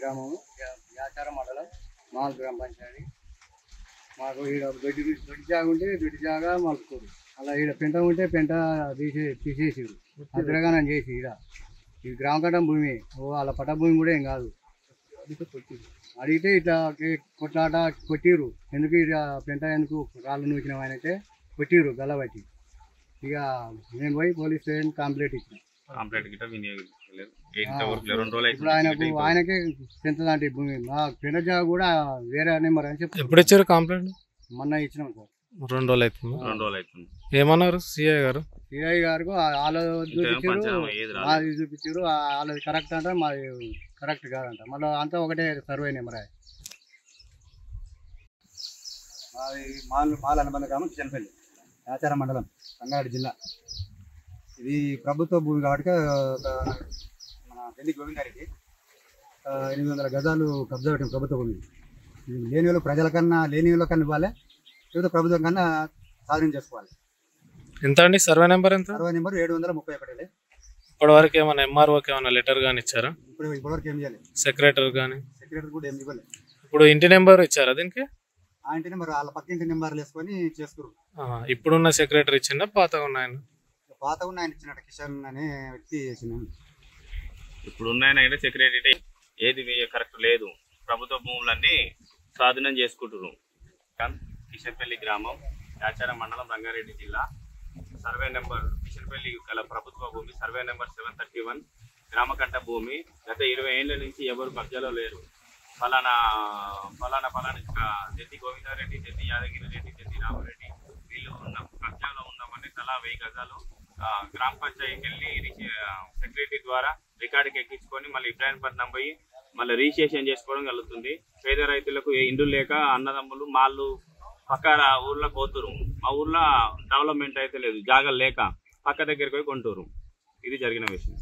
గ్రామము, యాచారం మండలం, మాల్ గ్రామ పంచాయతీ. మాకు ఈడ దొడ్డి జాగా ఉంటే దొడ్డి జాగా మలుపుకోరు. అలా ఈడ పెంట ఉంటే పెంట తీసేసారు, అగ్రగానం చేసి ఈడ ఈ గ్రామ కట్టం భూమి వాళ్ళ పట్ట భూమి కూడా ఏం కాదు. అడిగితే ఇట్లా కొట్లాట కొట్టిరు. ఎందుకు ఇక పెంట ఎందుకు రాళ్ళు నూకిన ఆయనైతే కొట్టిరు గల్లబట్టి. ఇక నేను పోయి పోలీస్ స్టేషన్ కంప్లైంట్ ఇచ్చిన. ఇప్పుడు ఆయనకే పెంచదంటే భూమి మా పెంట జాగా కూడా వేరే నెంబర్ అని చెప్పి. ఎప్పుడు ఇచ్చారు కంప్లైంట్? మొన్న ఇచ్చినాం సార్. 2 రోజులు అవుతుంది. ఏమన్నారు సిఐ గారు? సిఐ గారు వాళ్ళది చూపించారు, మాది చూపించారు. వాళ్ళది కరెక్ట్ అంట, మాది కరెక్ట్ కాదంట. మళ్ళీ అంతా ఒకటే సర్వే నెంబర్. మాది మాల అనుబంధ గ్రామం కిషన్పల్లి, యాచారం మండలం, రంగారెడ్డి జిల్లా. ఇది ప్రభుత్వ భూమి కాబట్టి మన ఢిల్లీ గోవిందారెడ్డి 800 గజాలు కబ్జా పెట్టిన ప్రభుత్వ భూమి. లేని వాళ్ళు ప్రజల కన్నా లేని వాళ్ళ కన్నా ఇవ్వాలి, లేకపోతే ప్రభుత్వం కన్నా సాధన చేసుకోవాలి. ఎంత అండి సర్వే నెంబర్? ఎంత? Survey number 731. ఇప్పటి వరకు ఏమైనా ఎంఆర్ఓకి ఏమైనా లెటర్ కానీ ఇచ్చారా? ఇప్పటివరకు ఏం చేయాలి. సెక్రటరీ కానీ? సెక్రటరీ కూడా ఏం ఇవ్వలేదు. ఇప్పుడు ఇంటి నెంబర్ ఇచ్చారా దీనికి? ఆ ఇంటి నెంబర్ వాళ్ళ పక్క ఇంటి నెంబర్లు వేసుకొని చేసుకున్నారు. ఇప్పుడున్న సెక్రటరీ ఇచ్చిందా పాతగా ఉన్నాయన? పాతగా ఉన్న ఆయన ఇచ్చినట్టు కిషన్ అనే వ్యక్తి చేసిన. ఇప్పుడు ఉన్నాయన సెక్రటరీ ఏది కరెక్ట్ లేదు. ప్రభుత్వ భూములన్నీ స్వాధీనం చేసుకుంటున్నారు. కిషన్పల్లి గ్రామం, యాచారం మండలం, రంగారెడ్డి జిల్లా. సర్వే నెంబర్ కిషన్పల్లి గల ప్రభుత్వ భూమి సర్వే నెంబర్ 731 గ్రామకంట భూమి. గత 20 ఏళ్ల నుంచి ఎవరు కబ్జాలో లేరు. ఫలానా జెద్ది గోవిందారెడ్డి, జెద్ది యాదగిరి రెడ్డి, జెద్ది రామరెడ్డి వీళ్ళు ఉన్న కబ్జాలో ఉన్నామని తలా 1000 గజాలు గ్రామ పంచాయతీకి వెళ్ళి సెక్రటరీ ద్వారా రికార్డుకి ఎక్కించుకొని మళ్ళీ ఇబ్రాహీంపట్నం పోయి మళ్ళీ రిజిస్ట్రేషన్ చేసుకోవడం కలుగుతుంది. పేద రైతులకు ఇండ్లు లేక అన్నదమ్ములు మాళ్ళు పక్క ఊర్లో పోతురు. మా ఊర్లో డెవలప్మెంట్ అయితే లేదు, జాగాలు లేక పక్క దగ్గరికి పోయి కొంటారు. ఇది జరిగిన విషయం.